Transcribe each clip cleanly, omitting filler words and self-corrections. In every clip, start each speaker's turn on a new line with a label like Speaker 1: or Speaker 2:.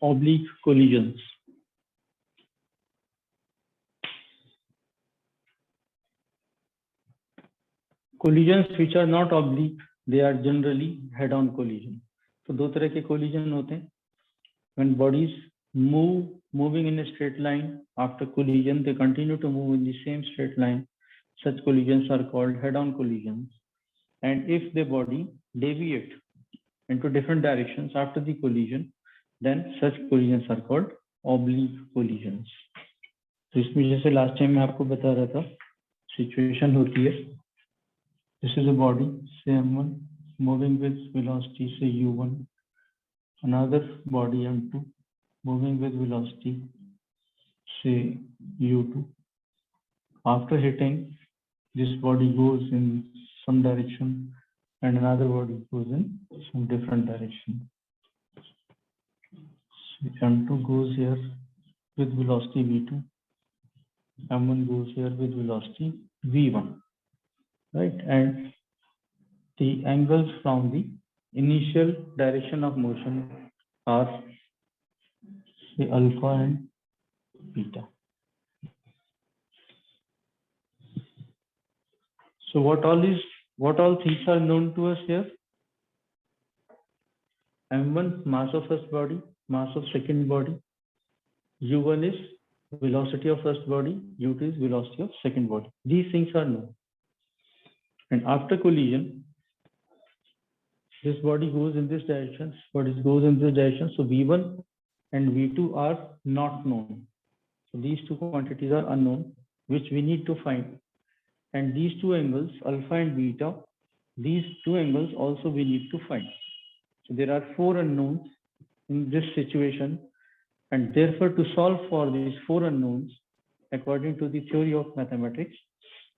Speaker 1: oblique collisions. Collisions which are not oblique, they are generally head-on collision. तो दो तरह के collision होते हैं. When bodies moving in a straight line, after collision they continue to move in the same straight line. Such collisions are called head-on collisions. And if the body deviate into different directions after the collision, then such collisions are called oblique collisions. तो इसमें जैसे last time मैं आपको बता रहा था, situation होती है, this is a body say m1 moving with velocity say u1, another body m2 moving with velocity say u2. After hitting, this body goes in some direction and another body goes in some different direction. So m2 goes here with velocity v2, m1 goes here with velocity v1, right? And the angles from the initial direction of motion are say alpha and beta. So what all things are known to us here? m1 mass of first body, mass of second body, u1 is velocity of first body, u2 is velocity of second body. These things are known. And after collision, this body goes in this direction, this body goes in this direction. So v1 and v2 are not known. So these two quantities are unknown, which we need to find. And these two angles, alpha and beta, these two angles also we need to find. So there are four unknowns in this situation, and therefore to solve for these four unknowns, according to the theory of mathematics,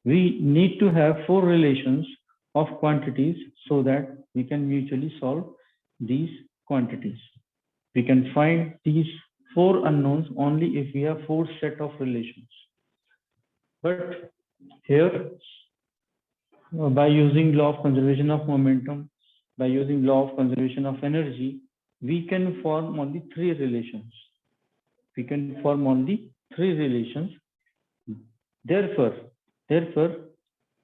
Speaker 1: we need to have four relations of quantities so that we can mutually solve these quantities. We can find these four unknowns only if we have four set of relations. But here, by using law of conservation of momentum, by using law of conservation of energy, we can form only three relations. We can form only three relations. Therefore,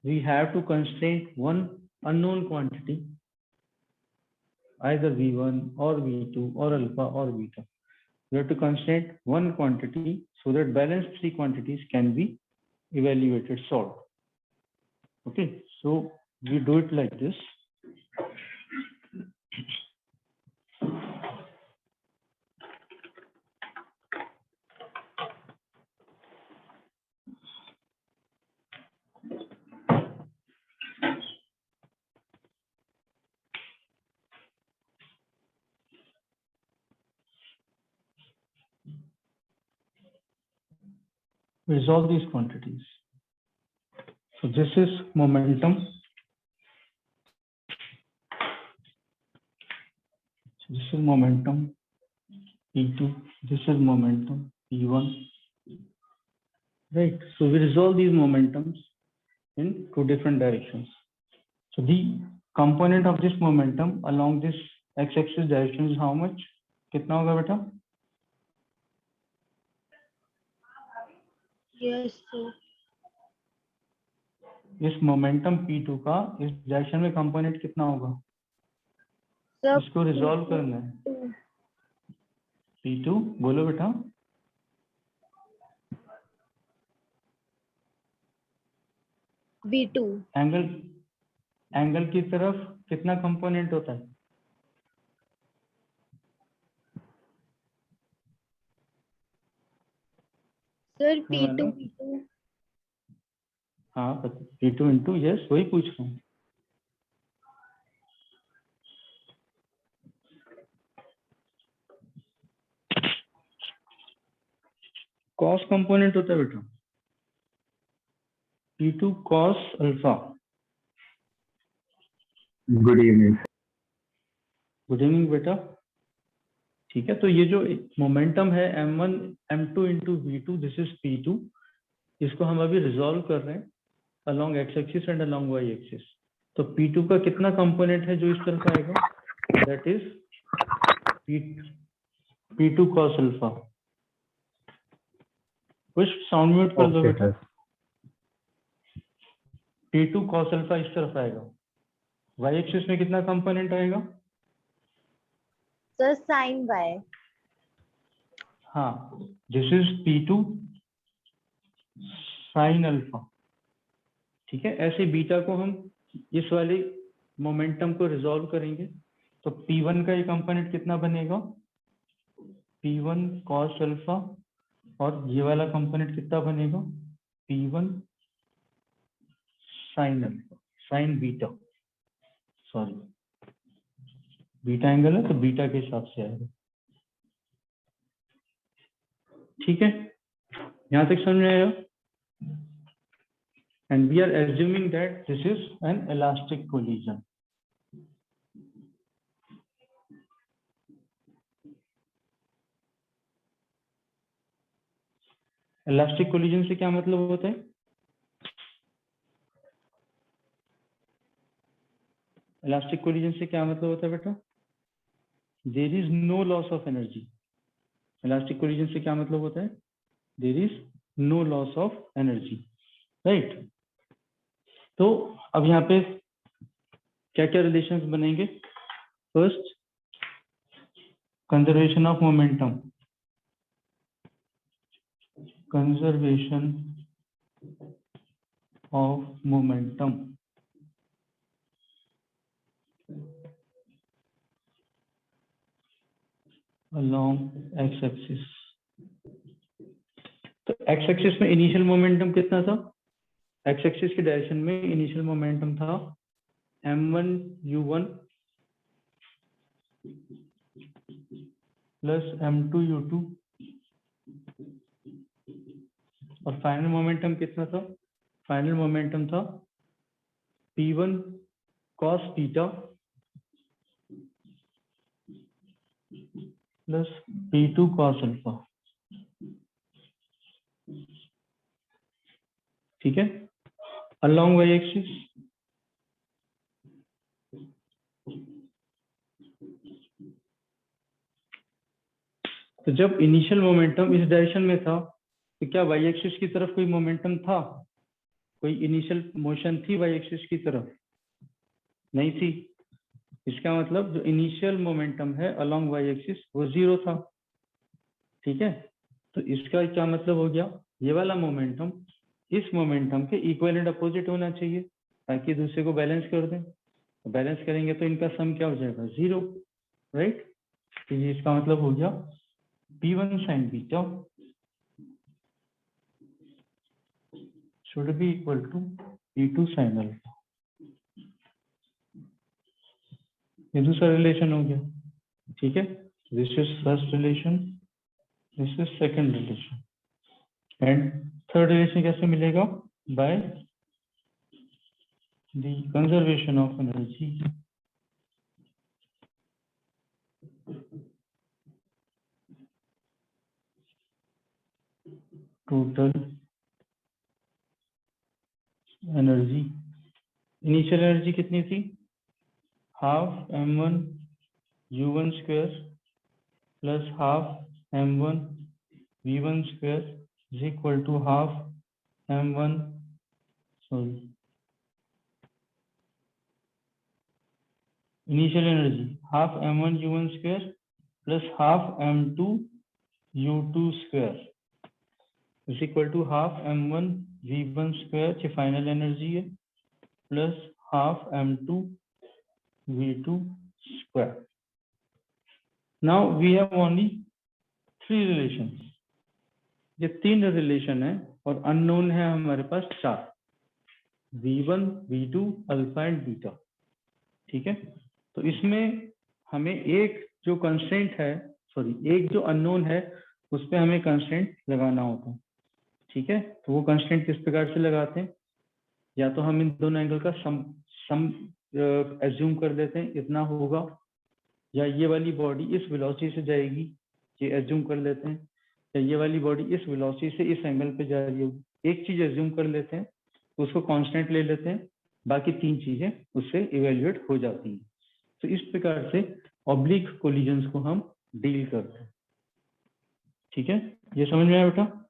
Speaker 1: we have to constrain one unknown quantity, either v1 or v2 or alpha or beta. We have to constrain one quantity so that balanced three quantities can be evaluated, solved. Okay, so we do it like this. Resolve these quantities. So this is momentum. So this is momentum P2. This is momentum P1. Right. So we resolve these momentums in two different directions. So the component of this momentum along this x-axis direction is how much? कितना होगा बेटा?
Speaker 2: Yes, sir.
Speaker 1: इस momentum P2 का इस direction में component कितना होगा? इसको रिजॉल्व करना है. P2 बोलो बेटा.
Speaker 2: V2.
Speaker 1: एंगल की तरफ कितना कंपोनेंट होता है?
Speaker 2: Sir P2.
Speaker 1: हाँ, P2 इंटू, यस वही पूछ रहा हूँ. कॉस कंपोनेंट होता है बेटा. P2 cos alpha.
Speaker 3: Good evening.
Speaker 1: Good evening बेटा. ठीक है, तो ये जो मोमेंटम है m1 m2 into v2, this is P2. इसको हम अभी रिजॉल्व कर रहे हैं along x axis and along y axis. तो P2 का कितना कंपोनेंट है जो इस तरफ आएगा? That is P2 cos alpha. पुष्प साउंड म्यूट कर दो
Speaker 3: ओके
Speaker 1: बेटा।
Speaker 3: सर।
Speaker 1: P2 cos अल्फा इस तरफ आएगा, y एक्सिस में कितना कंपोनेंट आएगा?
Speaker 2: Sir sine by.
Speaker 1: हाँ, this is P2 sine alpha. ठीक है, ऐसे बीटा को हम इस वाले मोमेंटम को रिजॉल्व करेंगे तो P1 का ये कंपोनेंट कितना बनेगा? P1 cos अल्फा, और ये वाला कंपोनेंट कितना बनेगा? P1 sine alpha, sign beta, sorry beta angle है तो बीटा के हिसाब से आएगा। ठीक है, यहां तक समझ में आया? And we are assuming that this is an elastic collision. Elastic collision से क्या मतलब होता है? इलास्टिक कोलिजन से क्या मतलब होता है बेटा? There is no loss of energy. Elastic collision से क्या मतलब होता है? There is no loss of energy, right? तो अब यहाँ पे क्या क्या रिलेशंस बनेंगे? First, conservation of momentum, conservation of momentum along x axis. तो x एक्सिस में इनिशियल मोमेंटम कितना था? x एक्सिस की डायरेक्शन में इनिशियल मोमेंटम था m1 u1 plus m2 u2, और फाइनल मोमेंटम कितना था? फाइनल मोमेंटम था p1 cos theta plus p2 cos alpha. ठीक है, along y एक्सिस। तो जब इनिशियल मोमेंटम इस डायरेक्शन में था तो क्या y एक्सिस की तरफ कोई मोमेंटम था? कोई इनिशियल मोशन थी y एक्सिस की तरफ? नहीं थी। इसका मतलब जो इनिशियल मोमेंटम है अलोंग y एक्सिस वो जीरो था। ठीक है, तो इसका क्या मतलब हो गया? ये वाला मोमेंटम इस मोमेंटम के इक्वल एंड अपोजिट होना चाहिए ताकि दूसरे को बैलेंस कर दें। बैलेंस करेंगे तो इनका सम क्या हो जाएगा? Zero, right? तो ये इसका मतलब हो गया P1 sin beta should be equal to P2 sin alpha. ये दूसरा रिलेशन हो गया। ठीक है, this is first relation, this is second relation, and third relation कैसे मिलेगा? By the conservation of energy total energy. Initial energy कितनी थी? Half m1 u1 square plus half m1 v1 square is equal to half m1 sorry initial energy half m1 u1 square plus half m2 u2 square is equal to half m1 v1 square जो final energy है plus half m2 v2 square. Now we have only three relations. ये तीन relation है और unknown है हमारे पास चार, v1, v2, alpha and beta. ठीक है, तो इसमें हमें एक जो कंस्ट्रेंट है, सॉरी एक जो अननोन है उस पर हमें कंस्ट्रेंट लगाना होता है। ठीक है, तो वो कंस्ट्रेंट किस प्रकार से लगाते हैं? या तो हम इन दोनों एंगल का सम एज्यूम कर लेते हैं इतना होगा, या ये वाली बॉडी इस वेलोसिटी से जाएगी, ये एज्यूम कर लेते हैं, या ये वाली बॉडी इस वेलोसिटी से इस एंगल पे जा रही होगी। एक चीज एज्यूम कर लेते हैं तो उसको कांस्टेंट ले लेते हैं, बाकी तीन चीजें उससे इवेल्युएट हो जाती हैं। तो इस प्रकार से ऑब्लिक कोलिजन्स को हम डील करते हैं। ठीक है, ये समझ में आया बेटा?